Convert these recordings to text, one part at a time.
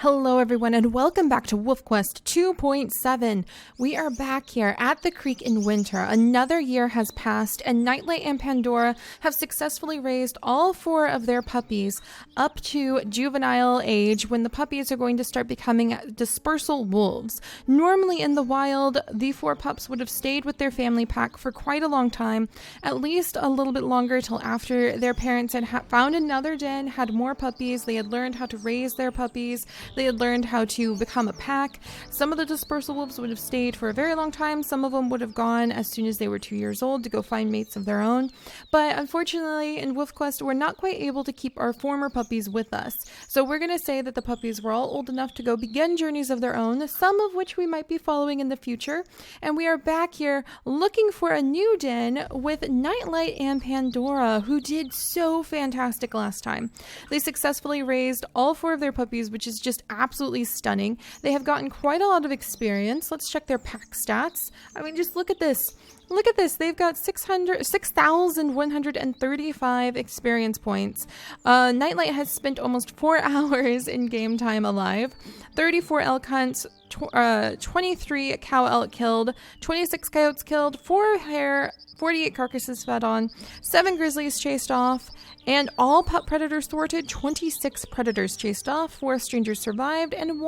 Hello everyone and welcome back to WolfQuest 2.7. We are back here at the creek in winter. Another year has passed and Nightlight and Pandora have successfully raised all 4 of their puppies up to juvenile age when the puppies are going to start becoming dispersal wolves. Normally in the wild, the 4 pups would have stayed with their family pack for quite a long time, at least a little bit longer till after their parents had found another den, had more puppies, they had learned how to raise their puppies. They had learned how to become a pack. Some of the dispersal wolves would have stayed for a very long time. Some of them would have gone as soon as they were 2 years old to go find mates of their own. But unfortunately, in WolfQuest, we're not quite able to keep our former puppies with us. So we're going to say that the puppies were all old enough to go begin journeys of their own, some of which we might be following in the future. And we are back here looking for a new den with Nightlight and Pandora, who did so fantastic last time. They successfully raised all 4 of their puppies, which is just absolutely stunning. They have gotten quite a lot of experience. Let's check their pack stats. I mean, just look at this. Look at this. They've got 6,135 experience points. Nightlight has spent almost 4 hours in game time alive. 34 elk hunts, 23 cow elk killed, 26 coyotes killed, 4 hare, 48 carcasses fed on, 7 grizzlies chased off, and all pup predators thwarted, 26 predators chased off, 4 strangers survived, and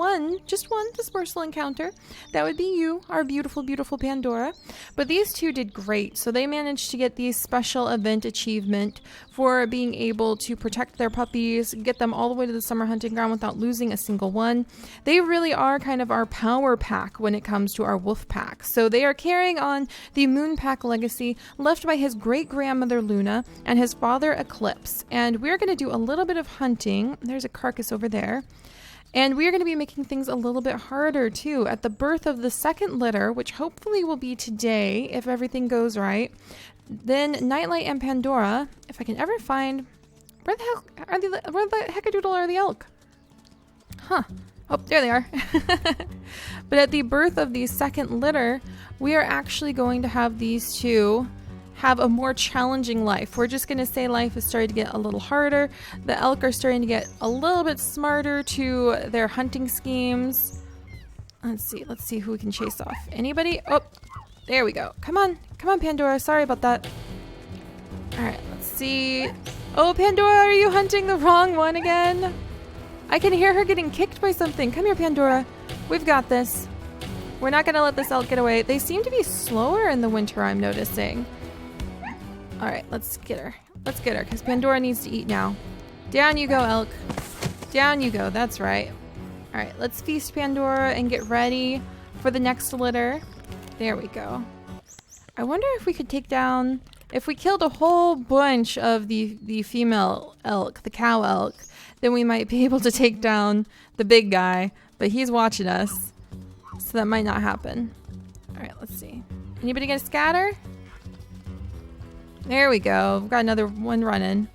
just one dispersal encounter. That would be you, our beautiful, beautiful Pandora. But these 2 did great, so they managed to get the special event achievement for being able to protect their puppies, get them all the way to the summer hunting ground without losing a single one. They really are kind of our power pack when it comes to our wolf pack. So they are carrying on the moon pack legacy left by his great-grandmother Luna and his father Eclipse. And we're going to do a little bit of hunting. There's a carcass over there. And we are going to be making things a little bit harder too. At the birth of the second litter, which hopefully will be today if everything goes right, then Nightlight and Pandora, if I can ever find, where the heckadoodle are the elk? Huh. Oh, there they are. But at the birth of the second litter, we are actually going to have these 2 have a more challenging life. We're just going to say life is starting to get a little harder. The elk are starting to get a little bit smarter to their hunting schemes. Let's see who we can chase off. Anybody? Oh, there we go. Come on, Pandora. Sorry about that. All right, let's see. Oh, Pandora, are you hunting the wrong one again? I can hear her getting kicked by something. Come here, Pandora. We've got this. We're not going to let this elk get away. They seem to be slower in the winter, I'm noticing. All right, let's get her. Let's get her, because Pandora needs to eat now. Down you go, elk. Down you go. That's right. All right, let's feast Pandora and get ready for the next litter. There we go. I wonder if we could take down... If we killed a whole bunch of the female elk, the cow elk, then we might be able to take down the big guy. But he's watching us, so that might not happen. All right, let's see. Anybody gonna scatter? There we go. We've got another one running.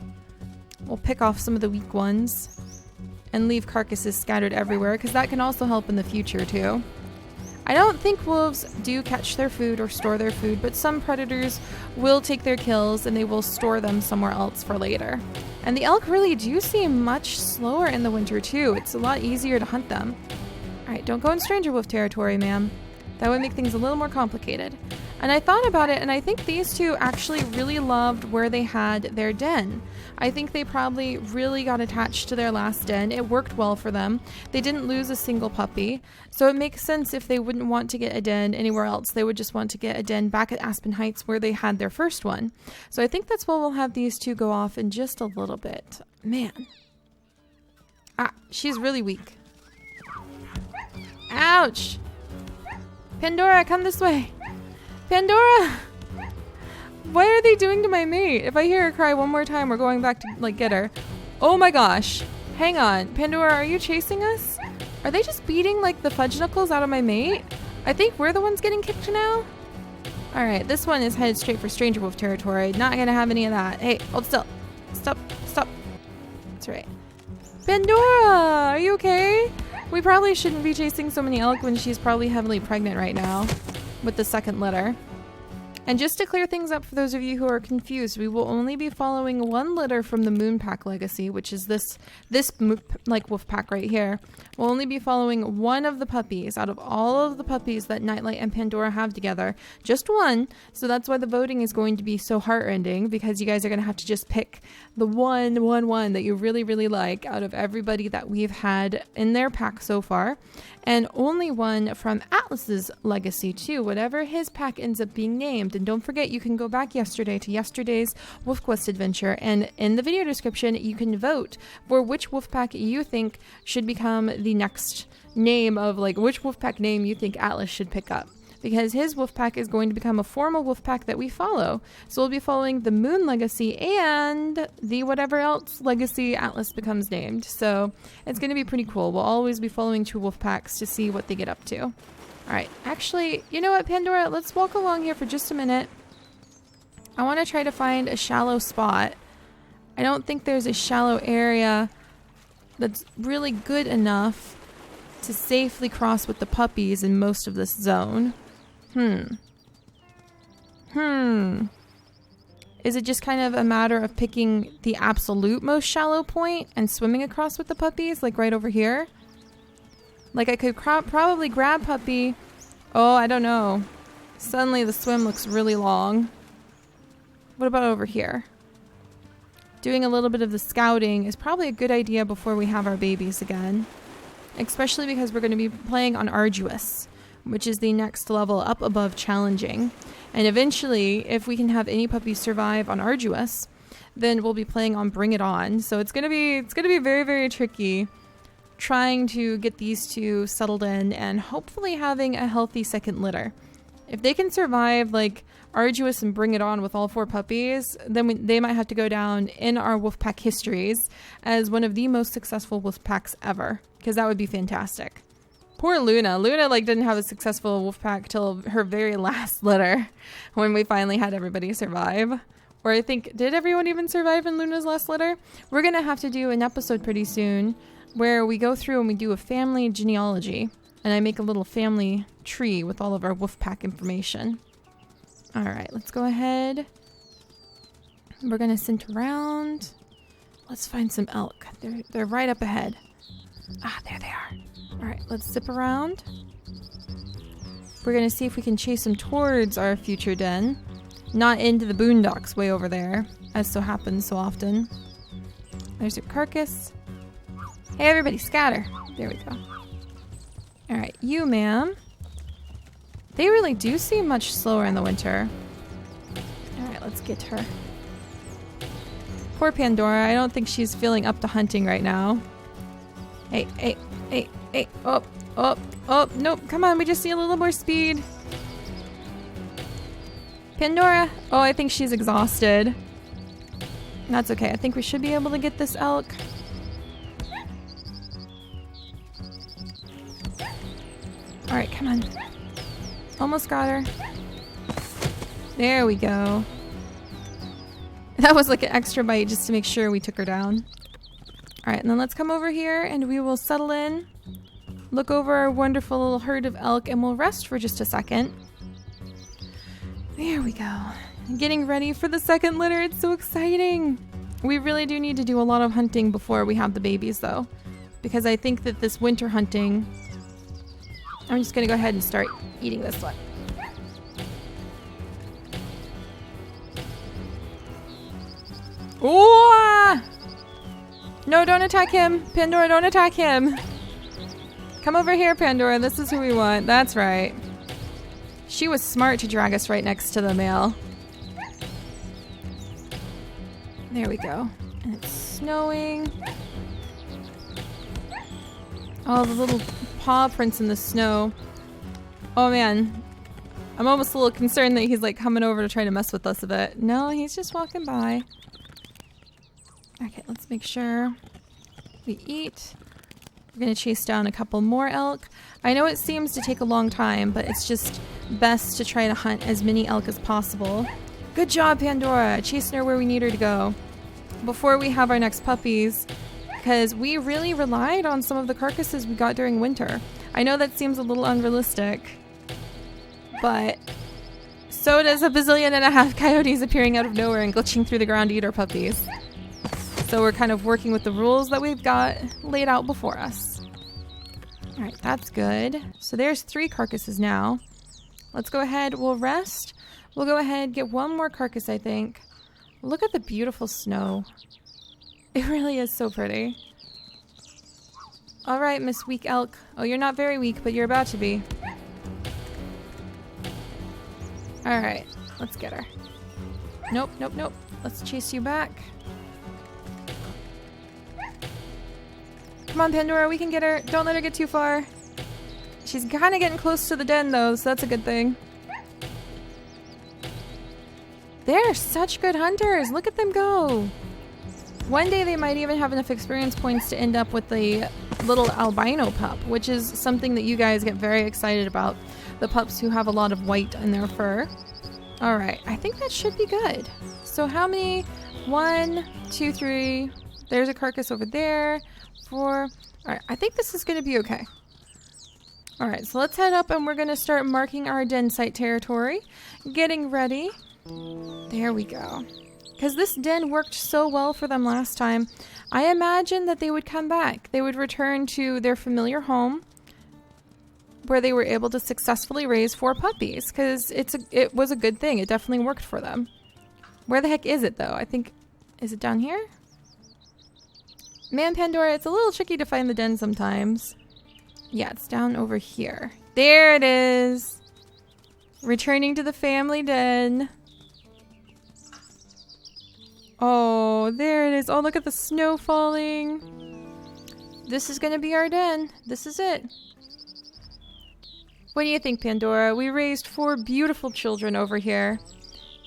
We'll pick off some of the weak ones and leave carcasses scattered everywhere, because that can also help in the future too. I don't think wolves do catch their food or store their food, but some predators will take their kills and they will store them somewhere else for later. And the elk really do seem much slower in the winter too. It's a lot easier to hunt them. All right, don't go in stranger wolf territory, ma'am. That would make things a little more complicated. And I thought about it, and I think these 2 actually really loved where they had their den. I think they probably really got attached to their last den. It worked well for them. They didn't lose a single puppy. So it makes sense if they wouldn't want to get a den anywhere else. They would just want to get a den back at Aspen Heights where they had their first one. So I think that's why we'll have these 2 go off in just a little bit. Man. Ah, she's really weak. Ouch! Pandora, come this way. Pandora! What are they doing to my mate? If I hear her cry one more time, we're going back to, get her. Oh my gosh. Hang on. Pandora, are you chasing us? Are they just beating, the fudge knuckles out of my mate? I think we're the ones getting kicked now. Alright, this one is headed straight for stranger wolf territory. Not gonna have any of that. Hey, hold still. Stop. That's right. Pandora! Are you okay? We probably shouldn't be chasing so many elk when she's probably heavily pregnant right now with the second litter. And just to clear things up for those of you who are confused, we will only be following one litter from the moon pack legacy, which is this like wolf pack right here. We'll only be following one of the puppies out of all of the puppies that Nightlight and Pandora have together. Just one. So that's why the voting is going to be so heartrending, because you guys are going to have to just pick the one that you really, really like out of everybody that we've had in their pack so far. And only one from Atlas's legacy too, whatever his pack ends up being named. And don't forget, you can go back yesterday to yesterday's Wolf Quest adventure, and in the video description you can vote for which wolf pack you think should become the next name of, like, which wolf pack name you think Atlas should pick up, because his wolf pack is going to become a formal wolf pack that we follow. So we'll be following the moon legacy and the whatever else legacy Atlas becomes named. So it's going to be pretty cool. We'll always be following two wolf packs to see what they get up to. All right, actually, you know what, Pandora, let's walk along here for just a minute. I want to try to find a shallow spot. I don't think there's a shallow area that's really good enough to safely cross with the puppies in most of this zone. Is it just kind of a matter of picking the absolute most shallow point and swimming across with the puppies, like right over here? Like, I could probably grab puppy. Oh, I don't know. Suddenly the swim looks really long. What about over here? Doing a little bit of the scouting is probably a good idea before we have our babies again. Especially because we're going to be playing on Arduous, which is the next level up above challenging. And eventually, if we can have any puppies survive on Arduous, then we'll be playing on Bring It On. So it's gonna be very, very tricky trying to get these two settled in and hopefully having a healthy second litter. If they can survive like Arduous and Bring It On with all 4 puppies, then they might have to go down in our Wolfpack histories as one of the most successful Wolfpacks ever, because that would be fantastic. Poor Luna. Luna like didn't have a successful Wolfpack till her very last litter when we finally had everybody survive. Or I think, did everyone even survive in Luna's last litter? We're going to have to do an episode pretty soon where we go through and we do a family genealogy, and I make a little family tree with all of our Wolfpack information. All right, let's go ahead. We're going to scent around. Let's find some elk. They're right up ahead. Ah, there they are. All right, let's zip around. We're going to see if we can chase them towards our future den, not into the boondocks way over there, as so happens so often. There's a carcass. Hey, everybody, scatter. There we go. All right, you, ma'am. They really do seem much slower in the winter. All right, let's get her. Poor Pandora. I don't think she's feeling up to hunting right now. Hey, hey, hey, hey. Oh, oh, oh, nope. Come on, we just need a little more speed. Pandora. Oh, I think she's exhausted. That's okay. I think we should be able to get this elk. All right, come on. Almost got her. There we go. That was like an extra bite just to make sure we took her down. All right, and then let's come over here and we will settle in, look over our wonderful little herd of elk, and we'll rest for just a second. There we go. Getting ready for the second litter. It's so exciting. We really do need to do a lot of hunting before we have the babies though, because I think that this winter hunting, I'm just gonna go ahead and start eating this one. Ooh! No, don't attack him. Pandora, don't attack him. Come over here, Pandora. This is who we want. That's right. She was smart to drag us right next to the male. There we go. And it's snowing. Oh, the little paw prints in the snow. Oh man. I'm almost a little concerned that he's like coming over to try to mess with us a bit. No, he's just walking by. Okay, let's make sure we eat. We're gonna chase down a couple more elk. I know it seems to take a long time, but it's just best to try to hunt as many elk as possible. Good job, Pandora, chasing her where we need her to go before we have our next puppies, because we really relied on some of the carcasses we got during winter. I know that seems a little unrealistic, but So does a bazillion and a half coyotes appearing out of nowhere and glitching through the ground to eat our puppies. So we're kind of working with the rules that we've got laid out before us. Alright, that's good. So there's 3 carcasses now. Let's go ahead. We'll rest. We'll go ahead, get one more carcass, I think. Look at the beautiful snow. It really is so pretty. Alright, Miss Weak Elk. Oh, you're not very weak, but you're about to be. Alright, let's get her. Nope, nope, nope. Let's chase you back. Come on, Pandora, we can get her. Don't let her get too far. She's kind of getting close to the den, though, so that's a good thing. They're such good hunters. Look at them go. One day they might even have enough experience points to end up with the little albino pup, which is something that you guys get very excited about. The pups who have a lot of white in their fur. Alright, I think that should be good. So how many? 1, 2, 3. There's a carcass over there. 4. Alright, I think this is going to be okay. Alright, so let's head up and we're going to start marking our den site territory. Getting ready. There we go. Because this den worked so well for them last time, I imagine that they would come back. They would return to their familiar home where they were able to successfully raise 4 puppies. Because it was a good thing. It definitely worked for them. Where the heck is it, though? I think... Is it down here? Man, Pandora, it's a little tricky to find the den sometimes. Yeah, it's down over here. There it is! Returning to the family den. Oh, there it is. Oh, look at the snow falling. This is going to be our den. This is it. What do you think, Pandora? We raised 4 beautiful children over here.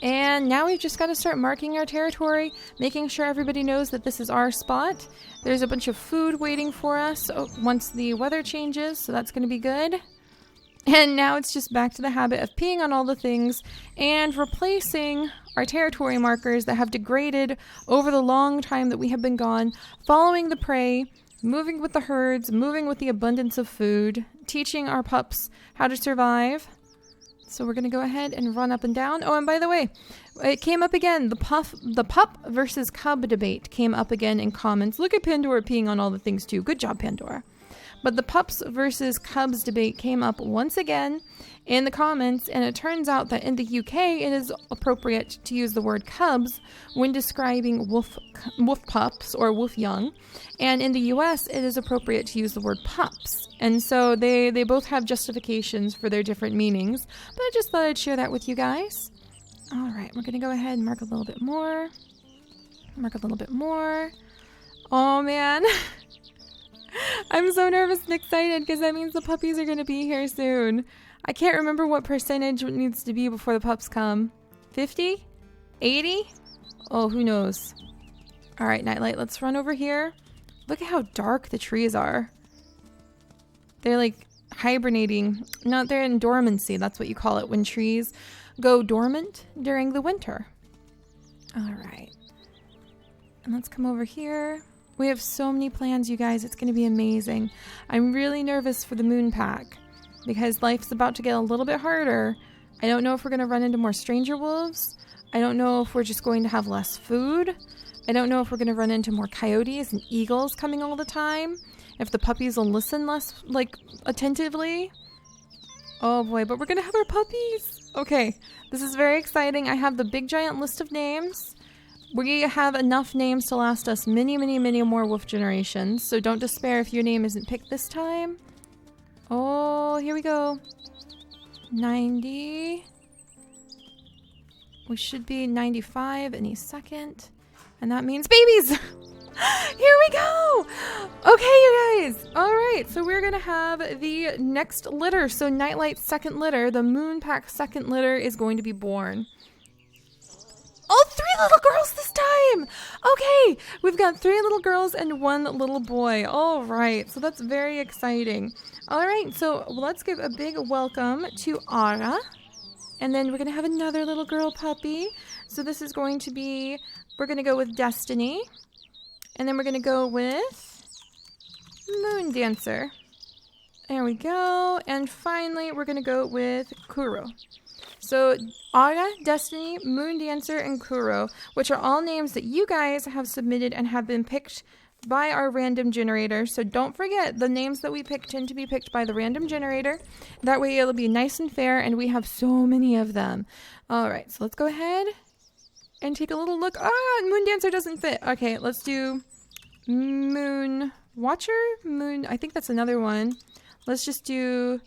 And now we've just got to start marking our territory, making sure everybody knows that this is our spot. There's a bunch of food waiting for us once the weather changes, so that's going to be good. And now it's just back to the habit of peeing on all the things and replacing our territory markers that have degraded over the long time that we have been gone, following the prey, moving with the herds, moving with the abundance of food, teaching our pups how to survive. So we're going to go ahead and run up and down. Oh, and by the way, it came up again. The pup versus cub debate came up again in comments. Look at Pandora peeing on all the things too. Good job, Pandora. But the pups versus cubs debate came up once again in the comments, and it turns out that in the UK it is appropriate to use the word cubs when describing wolf pups or wolf young, and in the US it is appropriate to use the word pups. And so they both have justifications for their different meanings, but I just thought I'd share that with you guys. Alright, we're going to go ahead and mark a little bit more. Mark a little bit more. Oh man. I'm so nervous and excited because that means the puppies are going to be here soon. I can't remember what percentage it needs to be before the pups come. 50? 80? Oh, who knows? Alright, Nightlight, let's run over here. Look at how dark the trees are. They're like hibernating. No, they're in dormancy. That's what you call it when trees go dormant during the winter. Alright. And let's come over here. We have so many plans, you guys. It's going to be amazing. I'm really nervous for the moon pack because life's about to get a little bit harder. I don't know if we're going to run into more stranger wolves. I don't know if we're just going to have less food. I don't know if we're going to run into more coyotes and eagles coming all the time. If the puppies will listen less, attentively. Oh boy, but we're going to have our puppies. Okay, this is very exciting. I have the big giant list of names. We have enough names to last us many, many, many more wolf generations, so don't despair if your name isn't picked this time. Oh, here we go. 90. We should be 95 any second. And that means babies! Here we go! Okay, you guys! Alright, so we're gonna have the next litter. So Nightlight's second litter, the Moon Pack second litter, is going to be born. Oh, 3 little girls this time! Okay, we've got 3 little girls and 1 little boy. All right, so that's very exciting. All right, so let's give a big welcome to Ara. And then we're going to have another little girl puppy. So this is going to be, we're going to go with Destiny. And then we're going to go with Moon Dancer. There we go. And finally, we're going to go with Kuro. So Aura, Destiny, Moon Dancer, and Kuro, which are all names that you guys have submitted and have been picked by our random generator. So don't forget, the names that we pick tend to be picked by the random generator. That way it'll be nice and fair, and we have so many of them. All right, so let's go ahead and take a little look. Ah, Moon Dancer doesn't fit. Okay, let's do Moon Watcher? Moon, I think that's another one. Let's just do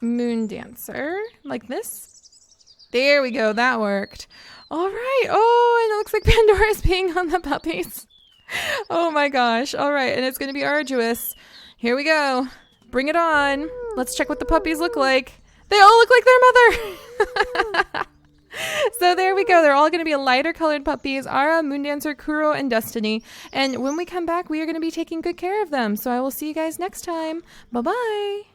Moon Dancer, like this. There we go, that worked. All right, oh, and it looks like Pandora's peeing on the puppies. Oh my gosh, all right, and it's gonna be arduous. Here we go, bring it on. Let's check what the puppies look like. They all look like their mother. So there we go. They're all going to be lighter colored puppies. Ara, Moondancer, Kuro, and Destiny. And when we come back, we are going to be taking good care of them. So I will see you guys next time. Bye-bye.